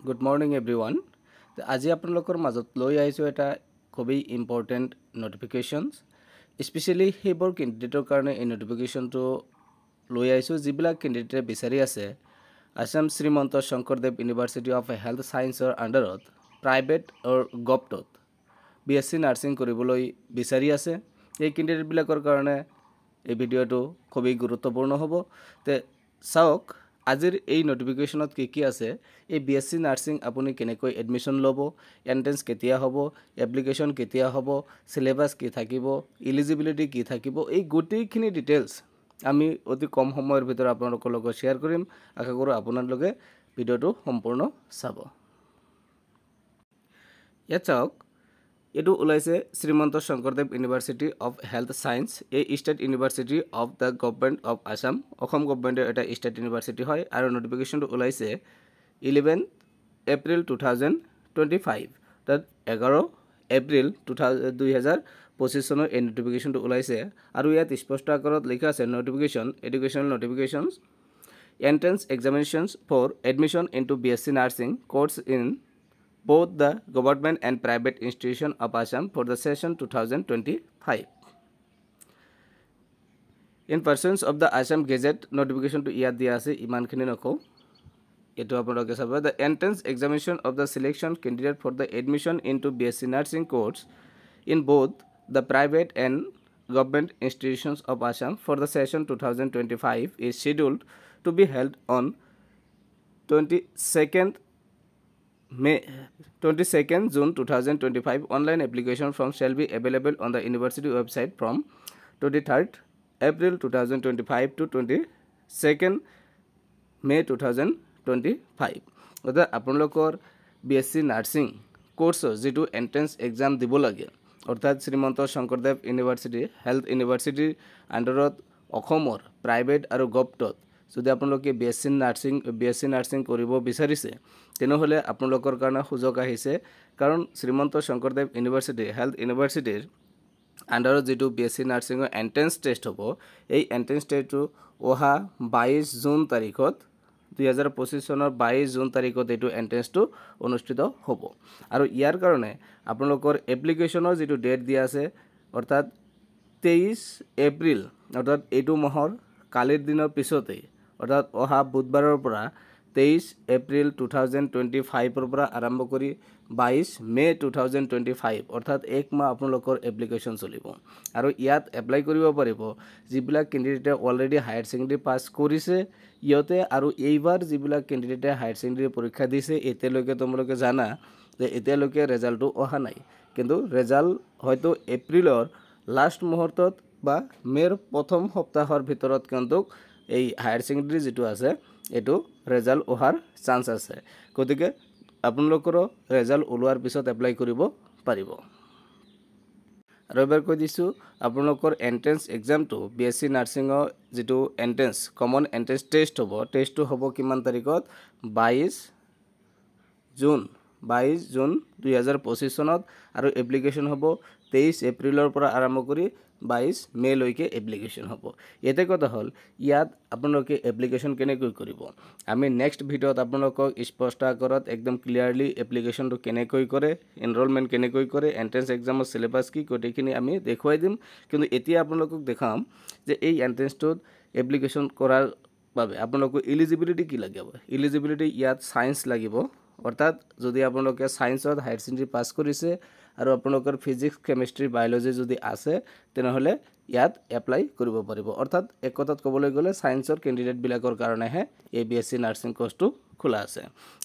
Good morning everyone. আজি আপোনালোকৰ মাজত লৈ আহিছো এটা খুবই ইম্পৰ্টেন্ট নোটিফিকেশনস স্পেশালি হেবৰ ক্যান্ডিডেটৰ কাৰণে এই নোটিফিকেশনটো লৈ আহিছো যিবিলাক ক্যান্ডিডেটে বিচাৰি আছে Assam Srimanta Sankardev University of Health সায়েন্সৰ আন্ডাৰত প্ৰাইভেট অৰ গভটত বিএসসি নাৰ্ছিং কৰিবলৈ বিচাৰি আছে এই ক্যান্ডিডেট বিলাকৰ কাৰণে এই ভিডিওটো খুবই গুৰুত্বপূৰ্ণ হ'ব তে চাওক আজিৰ এই নোটিফিকেশনত কি আছে এই বিএসসি নাৰ্ছিং আপুনি কেনেকৈ এডমিশন ল'ব এন্ট্ৰেন্স কেতিয়া হ'ব এপ্লিকেশন কেতিয়া হ'ব সিলেবাস কি থাকিব এলিজিবিলিটি কি থাকিব এই গোটেইখিনি ডিটেইলছ আমি অতি কম সময়ৰ ভিতৰত আপোনালোকৰ লগত শেয়াৰ কৰিম আশা কৰো আপোনালোকে ভিডিওটো সম্পূৰ্ণ চাব ইয়াত চাওক এটো ওলাইছে Srimanta Sankardev University of Health Science এই state university of the government of Assam Asom গভৰ্নমেন্টৰ এটা ষ্টেট ইউনিভাৰ্চিটি হয় আৰু নোটিফিকেশনটো ওলাইছে 11 এপ্ৰিল 2025 তাত 11 এপ্ৰিল 2025 চনৰ এই নোটিফিকেশনটো ওলাইছে আৰু ইয়াত স্পষ্ট আকাৰত লিখা আছে notification educational notifications entrance examinations for admission into BSc nursing course in both the government and private institution of Assam for the session 2025. In pursuance of the Assam Gazette notification to iyat dia ase iman khini nakho eto apnaloke sabe the entrance examination of the selection candidate for the admission into BSc nursing course in both the private and government institutions of Assam for the session 2025 is scheduled to be held on 22nd June 2025. Online application form shall be available on the university website from 23rd April 2025 to 22nd May 2025. অর্থাৎ আপোনালোকৰ BSc nursing কোৰ্সৰ যেটো entrance exam দিব লাগে অৰ্থাৎ Srimanta Sankardev university health ইউনিভাৰ্চিটিৰ আন্ডাৰত অসমৰ private আৰু গভটত যদি আপোনালোকে বিএসসি নাৰ্ছিং কৰিব বিচাৰিছে তেনেহলে আপোনালোকৰ কাৰণে সুযোগ আহিছে কাৰণ শ্ৰীমন্ত শংকৰদেৱ ইউনিভাৰ্চিটি হেল্থ ইউনিভাৰ্চিটিৰ আন্ডাৰত যেটো বিএসসি নাৰ্ছিংৰ এন্ট্ৰেন্স টেষ্ট হ'ব এই এন্ট্ৰেন্স টেষ্টটো ওহা 22 জুন তাৰিখত 2025 চনৰ 22 জুন তাৰিখত এটো এন্ট্ৰেন্সটো অনুষ্ঠিত হ'ব আৰু ইয়াৰ কাৰণে আপোনালোকৰ এপ্লিকেশনৰ যেটো ডেট দিয়া আছে অৰ্থাৎ 23 এপ্ৰিল অৰ্থাৎ এটো মাহৰ কালিৰ দিনৰ পিছতে অৰ্থাৎ ওহা বুধবাৰৰ পৰা 23 এপ্ৰিল 2025 ৰ পৰা আৰম্ভ কৰি 22 মে 2025 অৰ্থাৎ এক মাহ আপোনালোকৰ এপ্লিকেশন চলিব আৰু ইয়াত এপ্লাই কৰিব পাৰিব যিবিলাক ক্যান্ডিডেটে অলৰেডি হায়াৰ সেকেন্ডাৰী পাস কৰিছে ইয়তে আৰু এইবাৰ যিবিলাক ক্যান্ডিডেটে হায়াৰ সেকেন্ডাৰী পৰীক্ষা দিছে এতিয়ালৈকে তোমালোকে জানা যে এতিয়ালৈকে ৰিজাল্টটো অহা নাই কিন্তু ৰিজাল্ট হয়তো এপ্ৰিলৰ লাষ্ট মুহূৰ্তত বা মেৰ প্ৰথম সপ্তাহৰ ভিতৰত কিন্তু এই হায়াৰ সেকেন্ডাৰী যেটো আছে এটো ৰিজাল্ট অহাৰ চান্স আছে গতিকে আপোনালোকৰ ৰিজাল্ট ওলোৱাৰ পিছত এপ্লাই কৰিব পাৰিব আৰু এবাৰ কৈ দিছো আপোনালোকৰ এন্ট্ৰেন্স এক্সামটো বিএসসি নাৰ্ছিংৰ যেটো এন্ট্ৰেন্স কমন এন্ট্ৰেন্স টেষ্ট হ'ব টেষ্টটো হ'ব কিমান তাৰিখত 22 জুন 2025 চনত আৰু এপ্লিকেশন হ'ব 23 এপ্ৰিলৰ পৰা আৰম্ভ কৰি 22 মে লৈকে এপ্লিকেশন হ'ব এতে কথা হল ইয়াত আপোনালোকে এপ্লিকেশন কেনেকৈ কৰিব আমি নেক্সট ভিডিওত আপোনালোকক স্পষ্ট আকাৰত একদম ক্লিয়াৰলি এপ্লিকেশনটো কেনেকৈ কৰে এনৰোলমেন্ট কেনেকৈ কৰে এন্ট্ৰেন্স এক্সামৰ সিলেবাস কি গোটেইখিনি আমি দেখুৱাই দিম কিন্তু এতিয়া আপোনালোকক দেখাম যে এই এন্ট্ৰেন্সটোত এপ্লিকেশন কৰাৰ বাবে আপোনালোকৰ এলিজিবিলিটি কি লাগিব এলিজিবিলিটি ইয়াত সায়েন্স লাগিব অৰ্থাৎ যদি আপোনালোকে সায়েন্সত হায়াৰ সেকেন্ডাৰী পাস কৰিছে আৰু আপোনালোকৰ ফিজিক্স কেমিষ্ট্ৰি বায়োলজি যদি আছে তেনেহলে ইয়াত এপ্লাই কৰিব পাৰিব অৰ্থাৎ এক কথাত ক'বলৈ গ'লে সায়েন্সৰ ক্যান্ডিডেট বিলাকৰ কাৰণে হে এই বিএসসি নাৰ্ছিং কোৰ্সটো খোলা আছে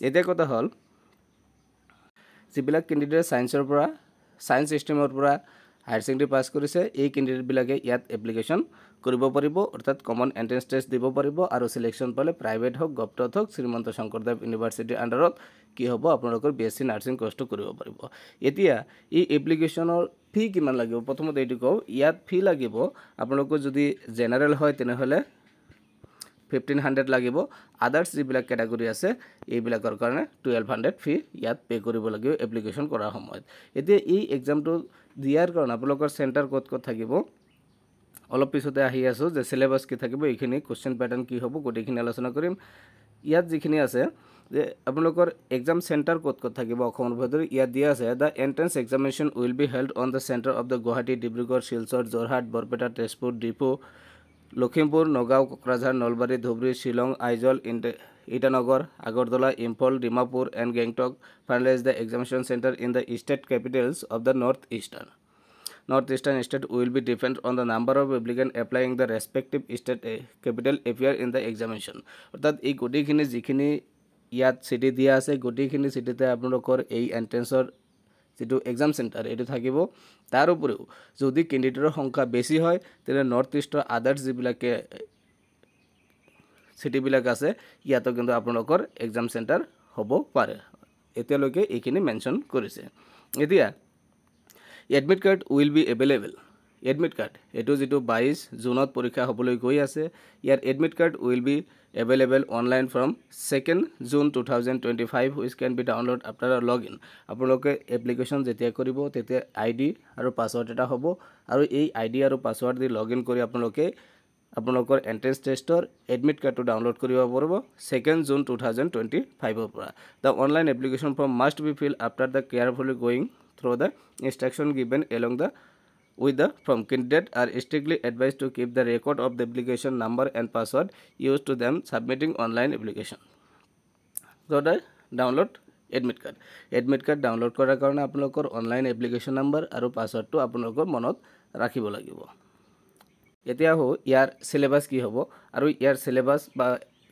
এতিয়া কথা হল যিবিলাক ক্যান্ডিডেট সায়েন্সৰ পৰা সায়েন্স সিস্টেমৰ পৰা হায়াৰ সেকেন্ডাৰী পাস কৰিছে এই ক্যান্ডিডেট বিলাকে ইয়াত এপ্লিকেশন কৰিব পাৰিব অৰ্থাৎ কমন এন্ট্ৰেন্স টেষ্ট দিব পাৰিব আৰু সিলেকশন পালে প্ৰাইভেট হক গভটত হক শ্ৰীমন্ত শংকৰদেৱ ইউনিভাৰ্চিটি আন্ডাৰত কি হ'ব আপোনালোকৰ বিএসসি নাৰ্ছিং কোৰ্সটো কৰিব পাৰিব এতিয়া এই এপ্লিকেশনৰ ফি কিমান লাগিব প্ৰথমতে এটো কও ইয়াত ফি লাগিব আপোনালোকৰ যদি জেনাৰেল হয় তেনেহলে 1500 লাগিব আদাৰ্স যিবিলাক ক্যাটাগৰি আছে এইবিলাকৰ কাৰণে 1200 ফি ইয়াত পে কৰিব লাগিব এপ্লিকেশন কৰাৰ সময়ত এতিয়া এই এক্সামটো দিয়াৰ কাৰণে আপোনালোকৰ সেন্টাৰ ক'ত থাকিব অলপ পিছতে আহি আছো যে সিলেবাস কি থাকিব এইখিনি কোশ্চেন প্যাটাৰ্ন কি হ'ব গোটেইখিনি আলোচনা কৰিম ইয়াত যিখিনি আছে যে আপোনালোকৰ এক্সাম চেণ্টাৰ ক'ত ক'ত থাকিব অসমৰ ভিতৰত ইয়াত দিয়া আছে the entrance examination will be held on the centre of the Guwahati Dibrugarh Silchar Jorhat Barpeta Tezpur depot Lakhimpur Nagaon Kokrajhar Nalbari Dhubri Shillong Aizawl Itanagar Agartala Imphal Dimapur and Gangtok finalise the examination centre in the state capitals of the north eastern state will be different on the number of applicants applying the respective state capital appear in the examination অৰ্থাৎ এই গোটেইখিনি যিখিনি ইয়াত city দিয়া আছে গোটেইখিনি চিটিতে আপোনালোকৰ এই এন্ট্ৰেন্সৰ যেটো এক্সাম চেণ্টাৰ এটো থাকিব তাৰ উপৰিও যদি ক্যান্ডিডেটৰ সংখ্যা বেছি হয় তেনে নৰ্থ ইষ্টৰ আদাৰ্স যিবিলাকে চিটিবিলাক আছে ইয়াতো কিন্তু আপোনালোকৰ এক্সাম চেণ্টাৰ হ'ব পাৰে এতিয়ালৈকে এইখিনি মেনশন কৰিছে এতিয়া admit card will be available admit card এটো যেটো 22 জুনত পৰীক্ষা হ'বলৈ গৈ আছে ইয়াৰ admit card will be available online from 2nd June 2025 which can be download after a login আপোনালোকে এপ্লিকেশন যেতিয়া কৰিব তেতিয়া আইডি আৰু পাসওয়াৰ্ড এটা হ'ব আৰু এই আইডি আৰু পাসওয়াৰ্ড দি লগইন কৰি আপোনালোকে আপোনালোকৰ এন্ট্ৰেন্স টেষ্টৰ এডমিট কাৰ্ডটো ডাউনলোড কৰিব পাৰিব 2nd June 2025 ৰ পৰা the online application form must be filled after the carefully going through the instruction given along the with the from candidate are strictly advised to keep the record of the application number and password used to them submitting online application so the download admit card download কৰাৰ কাৰণে আপোনালোকৰ online application number আৰু পাসওয়াৰ্ডটো আপোনালোকৰ মনত ৰাখিব লাগিব এতিয়া ইয়াৰ syllabus কি হ'ব আৰু ইয়াৰ সিলেবাস বা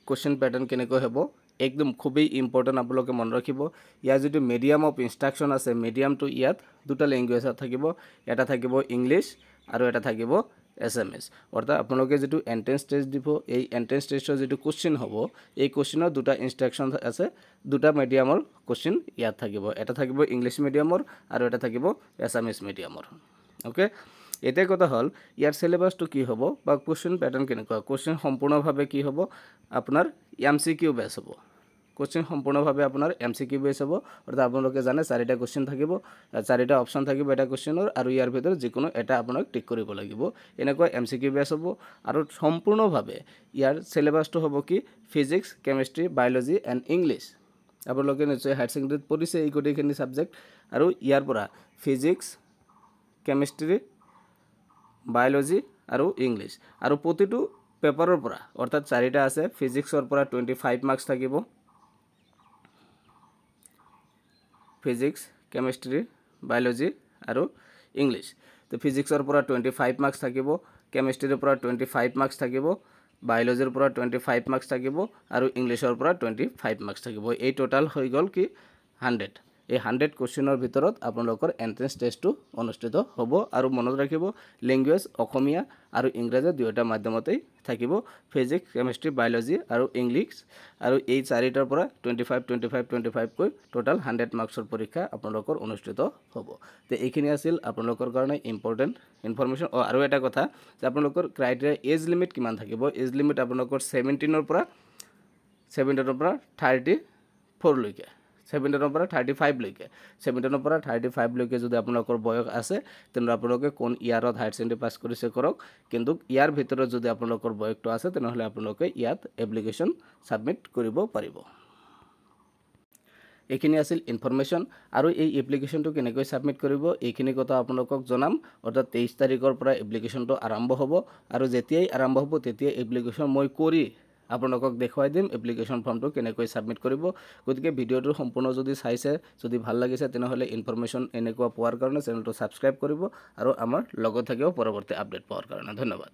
কোশ্চেন প্যাটাৰ্ন কেনেকৈ হ'ব একদম খুবই ইম্পৰ্টেন্ট আপোনালোকে মন ৰাখিব ইয়াৰ যেটো মিডিয়াম অফ ইনস্ট্ৰাকশন আছে মিডিয়ামটো ইয়াত দুটা ল্যাঙ্গুৱেজ থাকিব এটা থাকিব ইংলিশ আৰু এটা থাকিব এছএমএছ অৰ্থাৎ আপোনালোকে যেটো এন্ট্ৰেন্স টেষ্ট দিব এই এন্ট্ৰেন্স টেষ্টৰ যেটো কোশ্চেন হ'ব এই কোশ্চেনৰ দুটা ইনস্ট্ৰাকশন আছে দুটা মিডিয়ামৰ কোশ্চেন ইয়াত থাকিব এটা থাকিব ইংলিশ মিডিয়ামৰ আৰু এটা থাকিব এছএমএছ মিডিয়ামৰ ওকে এটা কথা হল ইয়াৰ সিলেবাসটো কি হ'ব বা কোশ্চেন প্যাটাৰ্ন কেনেকুৱা কোশ্চেন সম্পূৰ্ণভাৱে কি হ'ব আপোনাৰ এমসিকিউ বেস হ'ব কোশ্চেন সম্পূৰ্ণভাৱে আপোনাৰ এমসিকিউ বেস হ'ব অৰ্থাৎ আপোনালোকে জানে চাৰিটা কোশ্চেন থাকিব চাৰিটা অপচন থাকিব এটা কোশ্চেনৰ আৰু ইয়াৰ ভিতৰত যিকোনো এটা আপোনাক টিক কৰিব লাগিব এনেকুৱা এমসিকিউ বেস হ'ব আৰু সম্পূৰ্ণভাৱে ইয়াৰ সিলেবাসটো হ'ব কি physics chemistry biology and English আপোনালোকে নিশ্চয় হায়াৰ সেকেন্ডাৰীত পঢ়িছে এই গোটেইখিনি সাবজেক্ট আৰু ইয়াৰ পৰা ফিজিক্স কেমিষ্ট্ৰি বায়োলজি আৰু ইংলিশ আৰু প্ৰতিটো পেপাৰৰ পৰা অৰ্থাৎ চাৰিটা আছে ফিজিক্সৰ পৰা 25 মাৰ্কস থাকিব ফিজিক্স কেমিষ্ট্ৰি বায়োলজি আৰু ইংলিশ তো ফিজিক্সৰ পৰা 25 মাৰ্কস থাকিব কেমিষ্ট্ৰিৰ পৰা 25 মাৰ্কস থাকিব বায়োলজিৰ পৰা 25 মাৰ্কস থাকিব আৰু ইংলিশৰ পৰা 25 মাৰ্কস থাকিব এই টোটাল হৈ গল কি 100 এই 100 কোশ্চেনৰ ভিতৰত আপোনালোকৰ এন্ট্ৰেন্স টেষ্টটো অনুষ্ঠিত হ'ব আৰু মনত ৰাখিব ল্যাঙ্গুৱেজ অসমীয়া আৰু ইংৰাজী দুয়োটা মাধ্যমতেই থাকিব ফিজিক্স কেমিষ্ট্ৰি বায়োলজি আৰু ইংলিশ আৰু এই চাৰিটাৰ পৰা 25 কৈ টোটাল 100 মাৰ্কসৰ পৰীক্ষা আপোনালোকৰ অনুষ্ঠিত হ'ব তে এইখিনি আছিল আপোনালোকৰ কাৰণে ইম্পৰ্টেন্ট ইনফৰমেশন আৰু এটা কথা যে আপোনালোকৰ ক্ৰাইটেৰিয়া এজ লিমিট কিমান থাকিব এজ লিমিট আপোনালোকৰ 17 ৰ পৰা 34 লৈকে 17 পৰা 35 লৈকে 17 পৰা 35 লৈকে যদি আপোনালোকৰ বয়স আছে তেনে আপোনালোকে কোন ইয়াৰত হায়াৰ সেকেন্ডাৰী পাস কৰিছে কৰক কিন্তু ইয়াৰ ভিতৰত যদি আপোনালোকৰ বয়সটো আছে তেনেহলে আপোনালোকে ইয়াত এপ্লিকেশন সাবমিট কৰিব পাৰিব এইখিনি আছিল ইনফৰমেশন আৰু এই এপ্লিকেশনটো কেনেকৈ সাবমিট কৰিব এইখিনি কথা আপোনালোকক জনাম অৰ্থাৎ 23 তাৰিখৰ পৰা এপ্লিকেশনটো আৰম্ভ হ'ব আৰু যেতিয়াই আৰম্ভ হ'ব তেতিয়া এপ্লিকেশন মই কৰি আপোনালোকক দেখুৱাই দিম এপ্লিকেশন ফৰ্মটো কেনেকৈ সাবমিট কৰিব গতিকে ভিডিওটো সম্পূৰ্ণ যদি চাইছে যদি ভাল লাগিছে তেনেহলে ইনফৰমেশন এনেকুৱা পোৱাৰ কাৰণে চেনেলটো সাবস্ক্ৰাইব কৰিব আৰু আমাৰ লগত থাকিব পৰৱৰ্তী আপডেট পোৱাৰ কাৰণে ধন্যবাদ